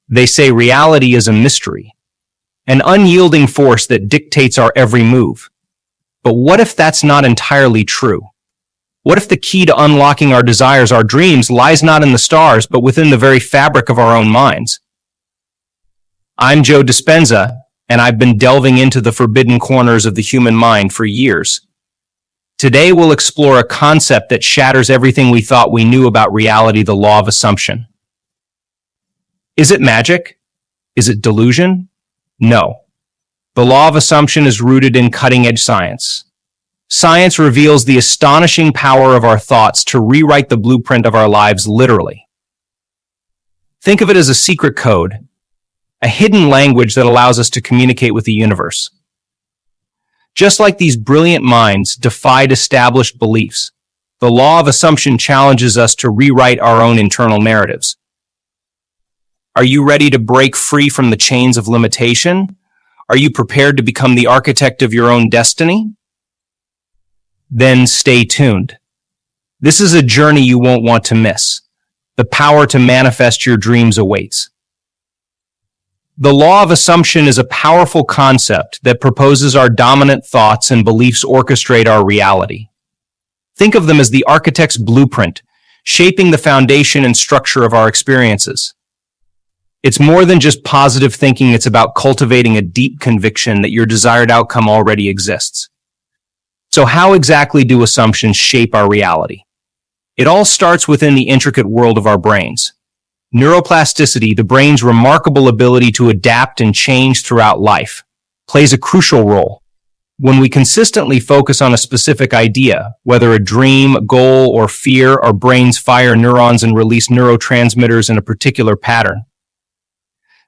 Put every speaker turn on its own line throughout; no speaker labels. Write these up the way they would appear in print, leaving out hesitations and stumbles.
They say reality is a mystery, an unyielding force that dictates our every move. But what if that's not entirely true? What if the key to unlocking our desires, our dreams, lies not in the stars, but within the very fabric of our own minds? I'm Joe Dispenza, and I've been delving into the forbidden corners of the human mind for years. Today we'll explore a concept that shatters everything we thought we knew about reality, the law of assumption. Is it magic? Is it delusion? No. The law of assumption is rooted in cutting-edge science. Science reveals the astonishing power of our thoughts to rewrite the blueprint of our lives literally. Think of it as a secret code, a hidden language that allows us to communicate with the universe. Just like these brilliant minds defied established beliefs, the law of assumption challenges us to rewrite our own internal narratives. Are you ready to break free from the chains of limitation? Are you prepared to become the architect of your own destiny? Then stay tuned. This is a journey you won't want to miss. The power to manifest your dreams awaits. The law of assumption is a powerful concept that proposes our dominant thoughts and beliefs orchestrate our reality. Think of them as the architect's blueprint, shaping the foundation and structure of our experiences. It's more than just positive thinking, it's about cultivating a deep conviction that your desired outcome already exists. So how exactly do assumptions shape our reality? It all starts within the intricate world of our brains. Neuroplasticity, the brain's remarkable ability to adapt and change throughout life, plays a crucial role. When we consistently focus on a specific idea, whether a dream, goal, or fear, our brains fire neurons and release neurotransmitters in a particular pattern.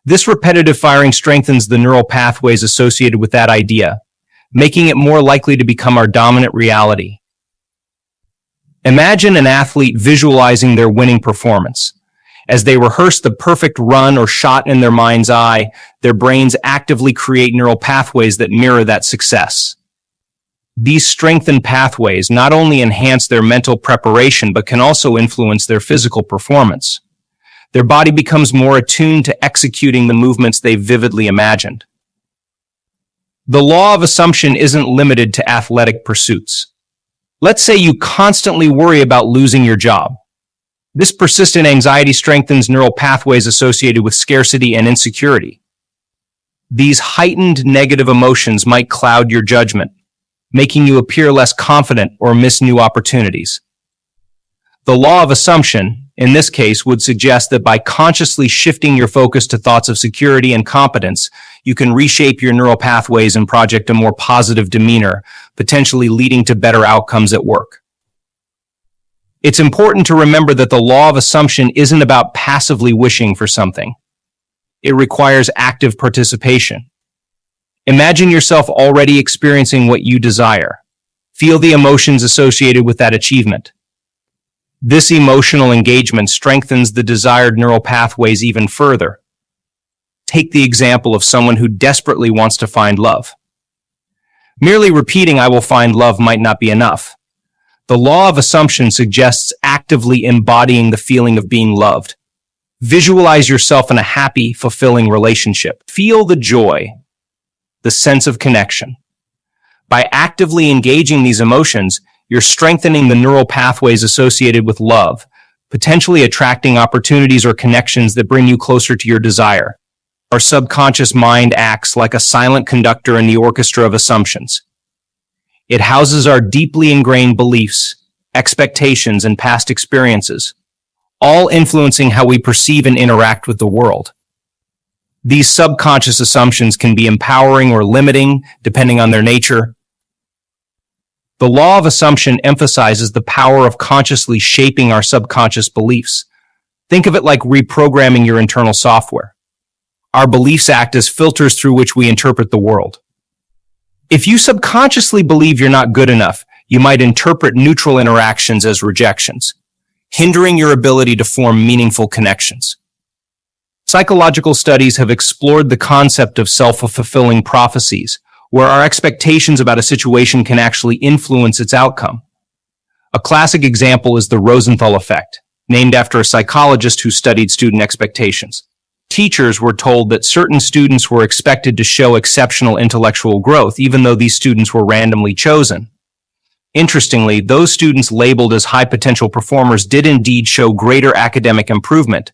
This repetitive firing strengthens the neural pathways associated with that idea, making it more likely to become our dominant reality. Imagine an athlete visualizing their winning performance. As they rehearse the perfect run or shot in their mind's eye, their brains actively create neural pathways that mirror that success. These strengthened pathways not only enhance their mental preparation, but can also influence their physical performance. Their body becomes more attuned to executing the movements they vividly imagined. The law of assumption isn't limited to athletic pursuits. Let's say you constantly worry about losing your job. This persistent anxiety strengthens neural pathways associated with scarcity and insecurity. These heightened negative emotions might cloud your judgment, making you appear less confident or miss new opportunities. The law of assumption, in this case, would suggest that by consciously shifting your focus to thoughts of security and competence, you can reshape your neural pathways and project a more positive demeanor, potentially leading to better outcomes at work. It's important to remember that the law of assumption isn't about passively wishing for something. It requires active participation. Imagine yourself already experiencing what you desire. Feel the emotions associated with that achievement. This emotional engagement strengthens the desired neural pathways even further. Take the example of someone who desperately wants to find love. Merely repeating, "I will find love," might not be enough. The law of assumption suggests actively embodying the feeling of being loved. Visualize yourself in a happy, fulfilling relationship. Feel the joy, the sense of connection. By actively engaging these emotions, you're strengthening the neural pathways associated with love, potentially attracting opportunities or connections that bring you closer to your desire. Our subconscious mind acts like a silent conductor in the orchestra of assumptions. It houses our deeply ingrained beliefs, expectations, and past experiences, all influencing how we perceive and interact with the world. These subconscious assumptions can be empowering or limiting, depending on their nature. The law of assumption emphasizes the power of consciously shaping our subconscious beliefs. Think of it like reprogramming your internal software. Our beliefs act as filters through which we interpret the world. If you subconsciously believe you're not good enough, you might interpret neutral interactions as rejections, hindering your ability to form meaningful connections. Psychological studies have explored the concept of self-fulfilling prophecies, where our expectations about a situation can actually influence its outcome. A classic example is the Rosenthal effect, named after a psychologist who studied student expectations. Teachers were told that certain students were expected to show exceptional intellectual growth, even though these students were randomly chosen. Interestingly, those students labeled as high potential performers did indeed show greater academic improvement.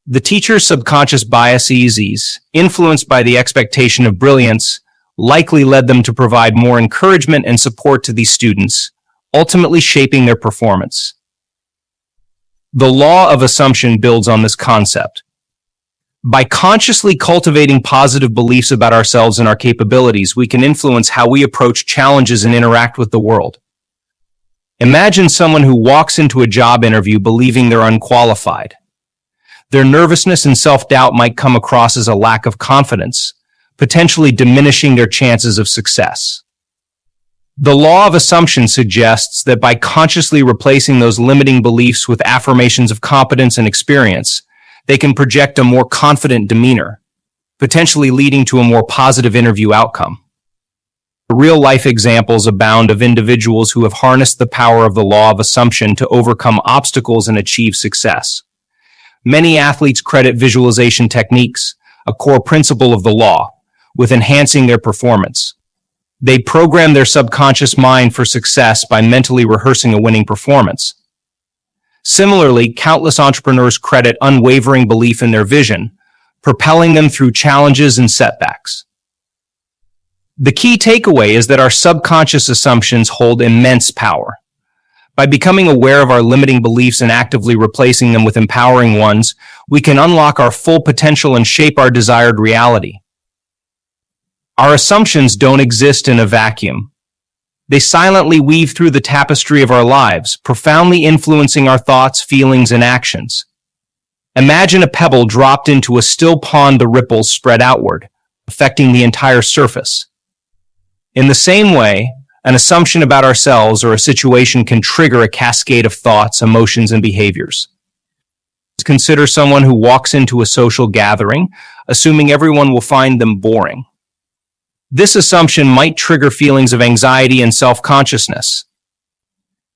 The teacher's subconscious biases, influenced by the expectation of brilliance, likely led them to provide more encouragement and support to these students, ultimately shaping their performance. The law of assumption builds on this concept. By consciously cultivating positive beliefs about ourselves and our capabilities, we can influence how we approach challenges and interact with the world. Imagine someone who walks into a job interview believing they're unqualified. Their nervousness and self-doubt might come across as a lack of confidence, potentially diminishing their chances of success. The law of assumption suggests that by consciously replacing those limiting beliefs with affirmations of competence and experience, they can project a more confident demeanor, potentially leading to a more positive interview outcome. Real-life examples abound of individuals who have harnessed the power of the law of assumption to overcome obstacles and achieve success. Many athletes credit visualization techniques, a core principle of the law, with enhancing their performance. They program their subconscious mind for success by mentally rehearsing a winning performance. Similarly, countless entrepreneurs credit unwavering belief in their vision, propelling them through challenges and setbacks. The key takeaway is that our subconscious assumptions hold immense power. By becoming aware of our limiting beliefs and actively replacing them with empowering ones, we can unlock our full potential and shape our desired reality. Our assumptions don't exist in a vacuum. They silently weave through the tapestry of our lives, profoundly influencing our thoughts, feelings, and actions. Imagine a pebble dropped into a still pond, the ripples spread outward, affecting the entire surface. In the same way, an assumption about ourselves or a situation can trigger a cascade of thoughts, emotions, and behaviors. Consider someone who walks into a social gathering, assuming everyone will find them boring. This assumption might trigger feelings of anxiety and self-consciousness.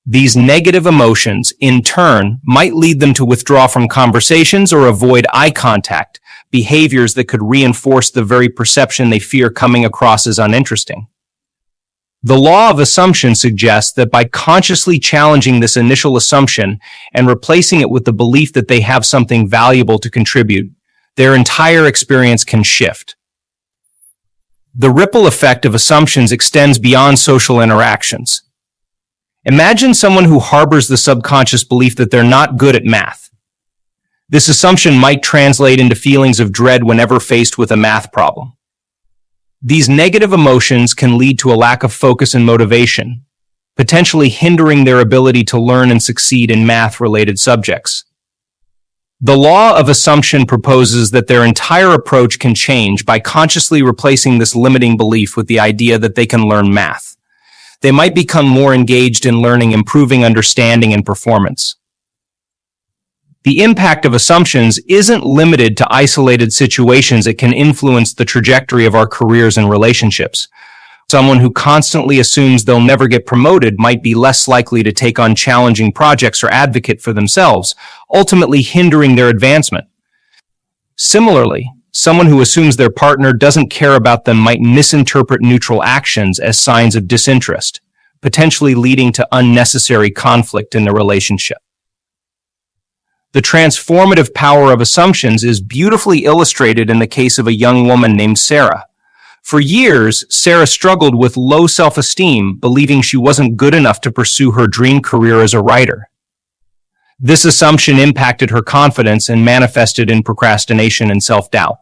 These negative emotions, in turn, might lead them to withdraw from conversations or avoid eye contact, behaviors that could reinforce the very perception they fear coming across as uninteresting. The law of assumption suggests that by consciously challenging this initial assumption and replacing it with the belief that they have something valuable to contribute, their entire experience can shift. The ripple effect of assumptions extends beyond social interactions. Imagine someone who harbors the subconscious belief that they're not good at math. This assumption might translate into feelings of dread whenever faced with a math problem. These negative emotions can lead to a lack of focus and motivation, potentially hindering their ability to learn and succeed in math-related subjects. The law of assumption proposes that their entire approach can change by consciously replacing this limiting belief with the idea that they can learn math. They might become more engaged in learning, improving understanding and performance. The impact of assumptions isn't limited to isolated situations. It can influence the trajectory of our careers and relationships. Someone who constantly assumes they'll never get promoted might be less likely to take on challenging projects or advocate for themselves, ultimately hindering their advancement. Similarly, someone who assumes their partner doesn't care about them might misinterpret neutral actions as signs of disinterest, potentially leading to unnecessary conflict in the relationship. The transformative power of assumptions is beautifully illustrated in the case of a young woman named Sarah. For years, Sarah struggled with low self-esteem, believing she wasn't good enough to pursue her dream career as a writer. This assumption impacted her confidence and manifested in procrastination and self-doubt.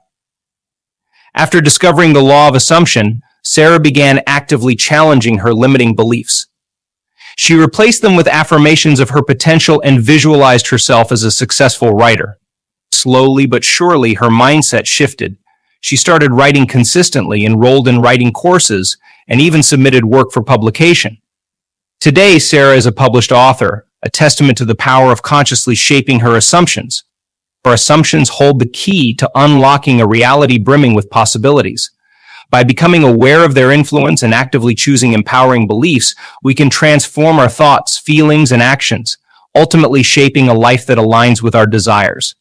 After discovering the law of assumption, Sarah began actively challenging her limiting beliefs. She replaced them with affirmations of her potential and visualized herself as a successful writer. Slowly but surely, her mindset shifted. She started writing consistently, enrolled in writing courses, and even submitted work for publication. Today, Sarah is a published author, a testament to the power of consciously shaping her assumptions. Our assumptions hold the key to unlocking a reality brimming with possibilities. By becoming aware of their influence and actively choosing empowering beliefs, we can transform our thoughts, feelings, and actions, ultimately shaping a life that aligns with our desires.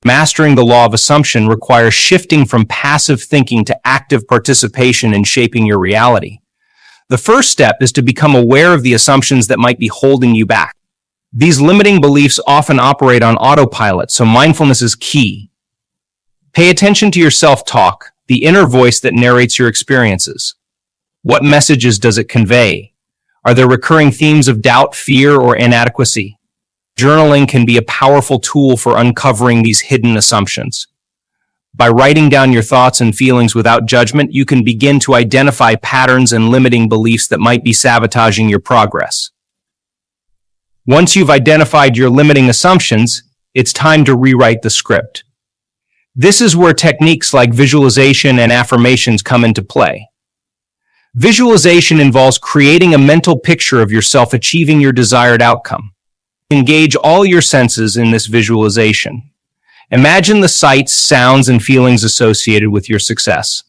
Mastering the law of assumption requires shifting from passive thinking to active participation in shaping your reality. The first step is to become aware of the assumptions that might be holding you back. These limiting beliefs often operate on autopilot, so mindfulness is key. Pay attention to your self-talk, the inner voice that narrates your experiences. What messages does it convey? Are there recurring themes of doubt, fear, or inadequacy? Journaling can be a powerful tool for uncovering these hidden assumptions. By writing down your thoughts and feelings without judgment, you can begin to identify patterns and limiting beliefs that might be sabotaging your progress. Once you've identified your limiting assumptions, it's time to rewrite the script. This is where techniques like visualization and affirmations come into play. Visualization involves creating a mental picture of yourself achieving your desired outcome. Engage all your senses in this visualization. Imagine the sights, sounds, and feelings associated with your success.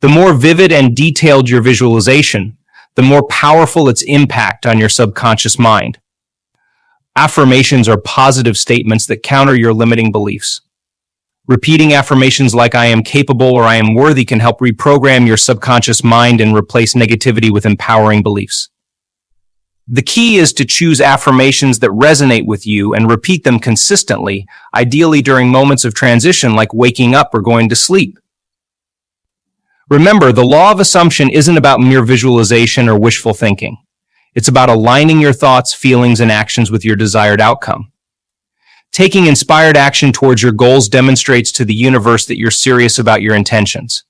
The more vivid and detailed your visualization, the more powerful its impact on your subconscious mind. Affirmations are positive statements that counter your limiting beliefs. Repeating affirmations like "I am capable" or "I am worthy" can help reprogram your subconscious mind and replace negativity with empowering beliefs. The key is to choose affirmations that resonate with you and repeat them consistently, ideally during moments of transition like waking up or going to sleep. Remember, the law of assumption isn't about mere visualization or wishful thinking. It's about aligning your thoughts, feelings, and actions with your desired outcome. Taking inspired action towards your goals demonstrates to the universe that you're serious about your intentions.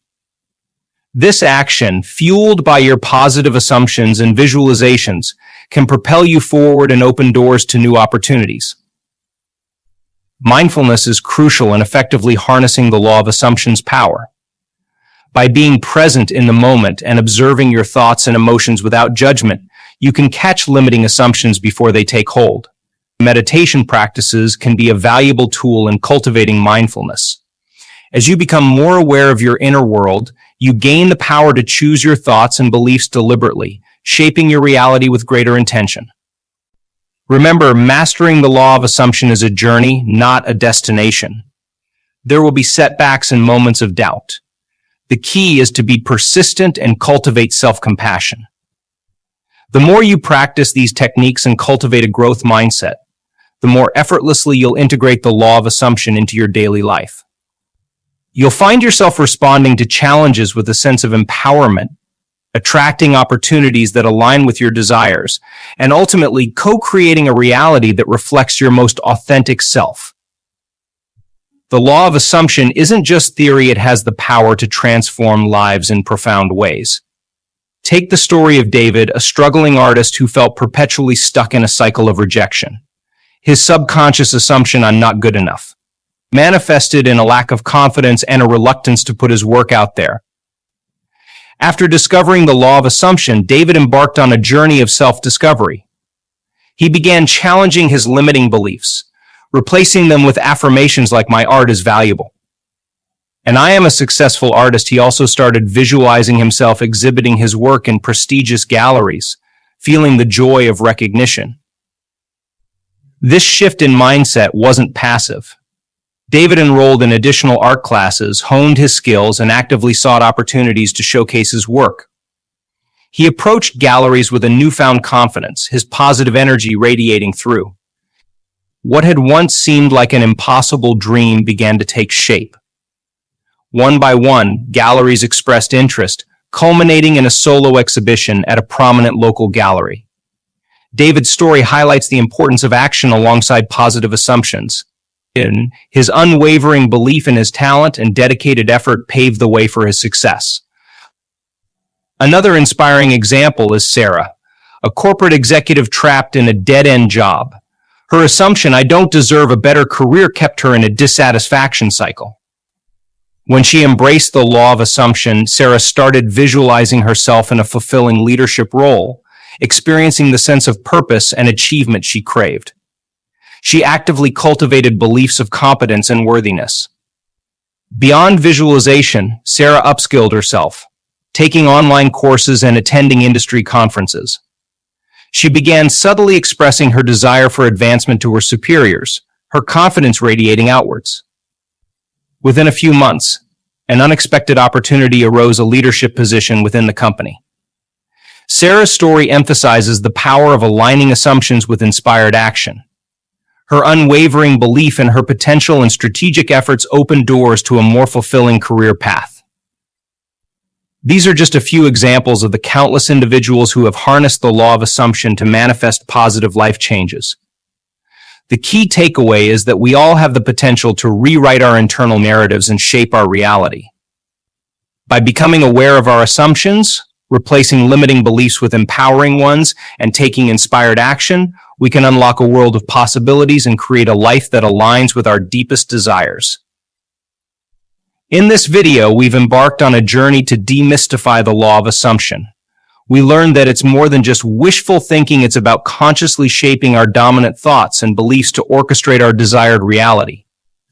This action, fueled by your positive assumptions and visualizations, can propel you forward and open doors to new opportunities. Mindfulness is crucial in effectively harnessing the law of assumption's power. By being present in the moment and observing your thoughts and emotions without judgment, you can catch limiting assumptions before they take hold. Meditation practices can be a valuable tool in cultivating mindfulness. As you become more aware of your inner world, you gain the power to choose your thoughts and beliefs deliberately, shaping your reality with greater intention. Remember, mastering the law of assumption is a journey, not a destination. There will be setbacks and moments of doubt. The key is to be persistent and cultivate self-compassion. The more you practice these techniques and cultivate a growth mindset, the more effortlessly you'll integrate the law of assumption into your daily life. You'll find yourself responding to challenges with a sense of empowerment, attracting opportunities that align with your desires, and ultimately co-creating a reality that reflects your most authentic self. The law of assumption isn't just theory, it has the power to transform lives in profound ways. Take the story of David, a struggling artist who felt perpetually stuck in a cycle of rejection. His subconscious assumption "I'm not good enough" manifested in a lack of confidence and a reluctance to put his work out there. After discovering the law of assumption, David embarked on a journey of self-discovery. He began challenging his limiting beliefs, replacing them with affirmations like "My art is valuable" and "I am a successful artist." He also started visualizing himself exhibiting his work in prestigious galleries, feeling the joy of recognition. This shift in mindset wasn't passive. David enrolled in additional art classes, honed his skills, and actively sought opportunities to showcase his work. He approached galleries with a newfound confidence, his positive energy radiating through. What had once seemed like an impossible dream began to take shape. One by one, galleries expressed interest, culminating in a solo exhibition at a prominent local gallery. David's story highlights the importance of action alongside positive assumptions. His unwavering belief in his talent and dedicated effort paved the way for his success. Another inspiring example is Sarah, a corporate executive trapped in a dead-end job. Her assumption "I don't deserve a better career" kept her in a dissatisfaction cycle. When she embraced the law of assumption, Sarah started visualizing herself in a fulfilling leadership role, experiencing the sense of purpose and achievement she craved. She actively cultivated beliefs of competence and worthiness. Beyond visualization, Sarah upskilled herself, taking online courses and attending industry conferences. She began subtly expressing her desire for advancement to her superiors, her confidence radiating outwards. Within a few months, an unexpected opportunity arose, a leadership position within the company. Sarah's story emphasizes the power of aligning assumptions with inspired action. Her unwavering belief in her potential and strategic efforts opened doors to a more fulfilling career path. These are just a few examples of the countless individuals who have harnessed the law of assumption to manifest positive life changes. The key takeaway is that we all have the potential to rewrite our internal narratives and shape our reality. By becoming aware of our assumptions, replacing limiting beliefs with empowering ones, and taking inspired action, we can unlock a world of possibilities and create a life that aligns with our deepest desires. In this video, we've embarked on a journey to demystify the law of assumption. We learned that it's more than just wishful thinking, it's about consciously shaping our dominant thoughts and beliefs to orchestrate our desired reality.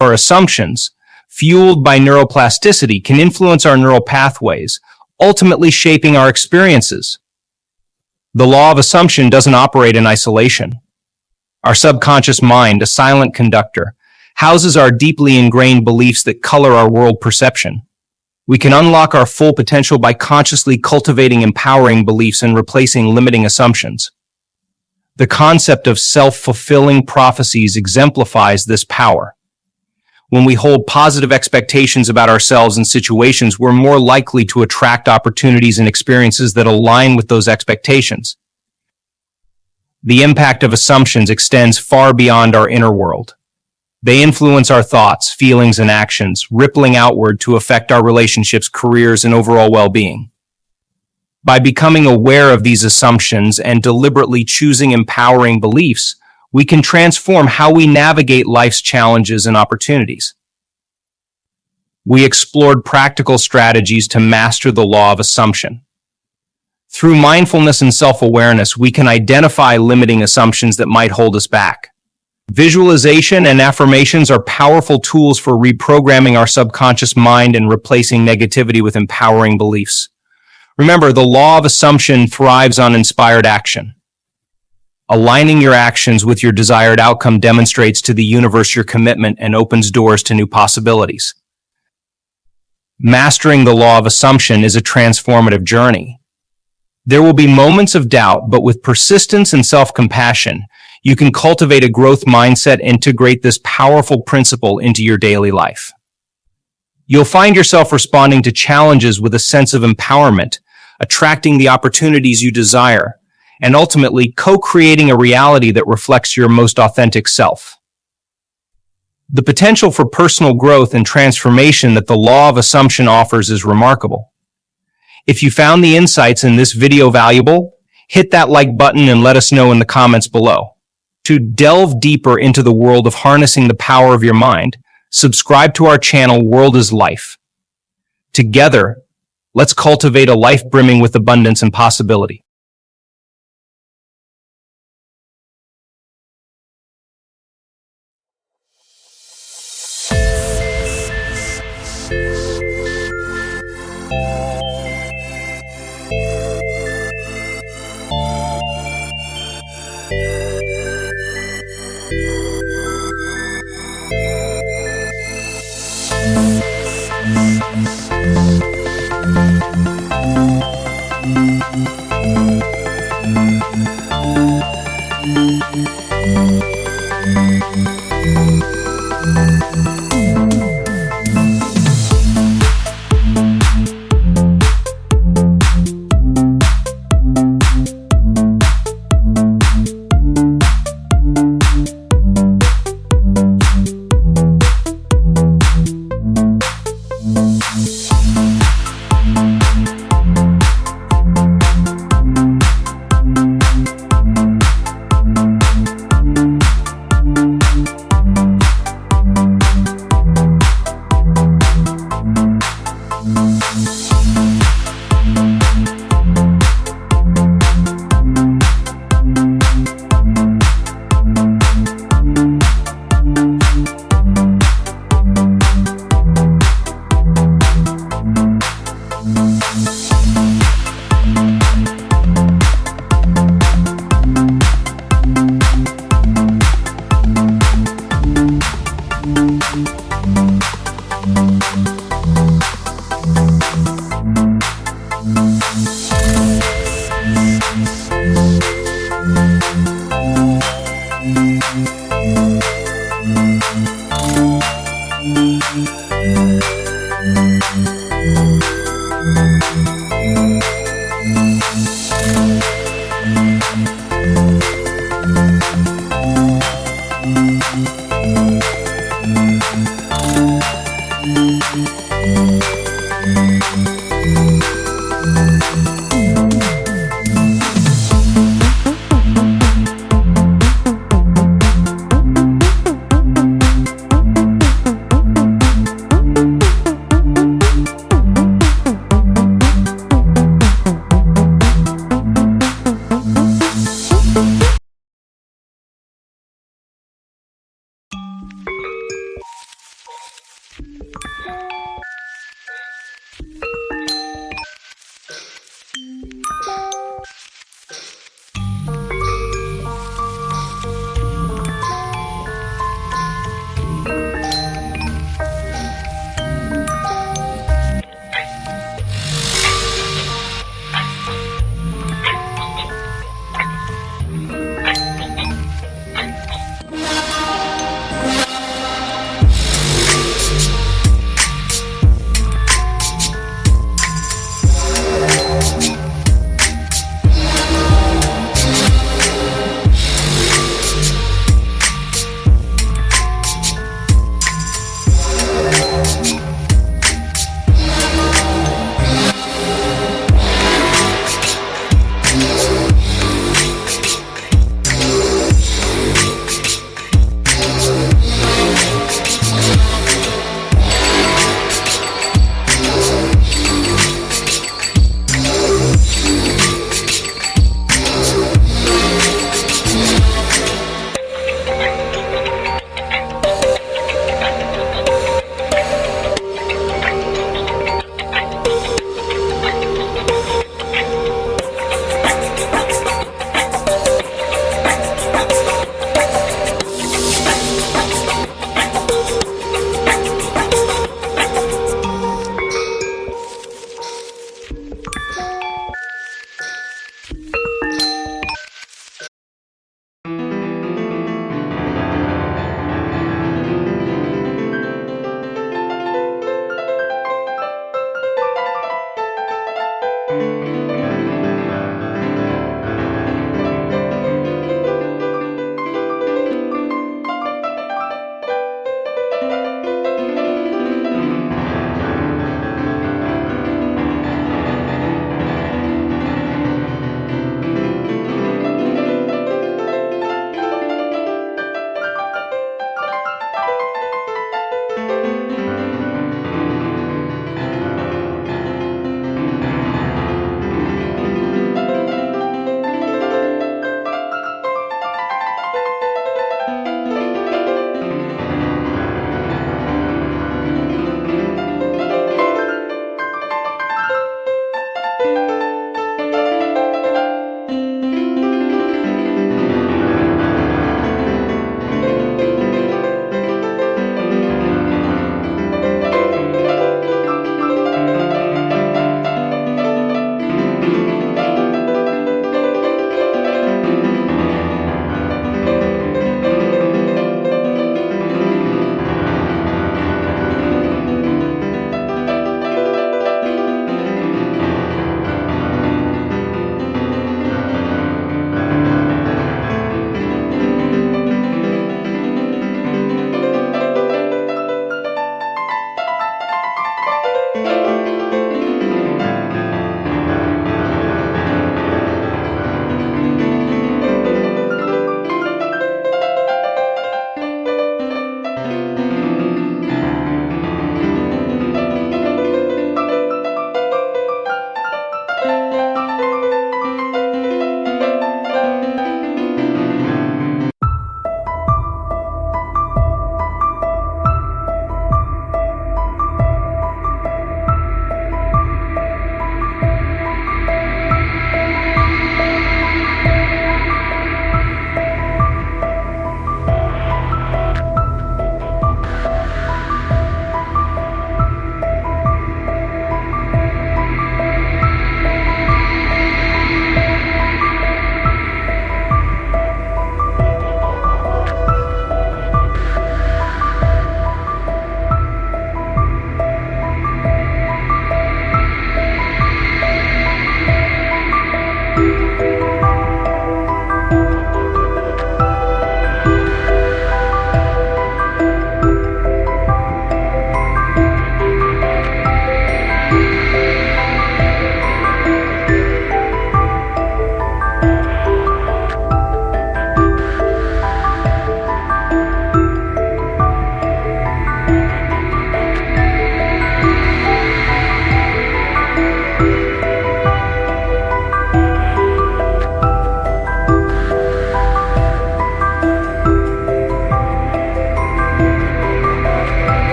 Our assumptions, fueled by neuroplasticity, can influence our neural pathways, ultimately shaping our experiences. The law of assumption doesn't operate in isolation. Our subconscious mind, a silent conductor, houses our deeply ingrained beliefs that color our world perception. We can unlock our full potential by consciously cultivating empowering beliefs and replacing limiting assumptions. The concept of self-fulfilling prophecies exemplifies this power. When we hold positive expectations about ourselves and situations, we're more likely to attract opportunities and experiences that align with those expectations. The impact of assumptions extends far beyond our inner world. They influence our thoughts, feelings, and actions, rippling outward to affect our relationships, careers, and overall well-being. By becoming aware of these assumptions and deliberately choosing empowering beliefs, we can transform how we navigate life's challenges and opportunities. We explored practical strategies to master the law of assumption. Through mindfulness and self-awareness, we can identify limiting assumptions that might hold us back. Visualization and affirmations are powerful tools for reprogramming our subconscious mind and replacing negativity with empowering beliefs. Remember, the law of assumption thrives on inspired action. Aligning your actions with your desired outcome demonstrates to the universe your commitment and opens doors to new possibilities. Mastering the law of assumption is a transformative journey. There will be moments of doubt, but with persistence and self-compassion, you can cultivate a growth mindset and integrate this powerful principle into your daily life. You'll find yourself responding to challenges with a sense of empowerment, attracting the opportunities you desire, and ultimately co-creating a reality that reflects your most authentic self. The potential for personal growth and transformation that the law of assumption offers is remarkable. If you found the insights in this video valuable, hit that like button and let us know in the comments below. To delve deeper into the world of harnessing the power of your mind, subscribe to our channel, World is Life. Together, let's cultivate a life brimming with abundance and possibility.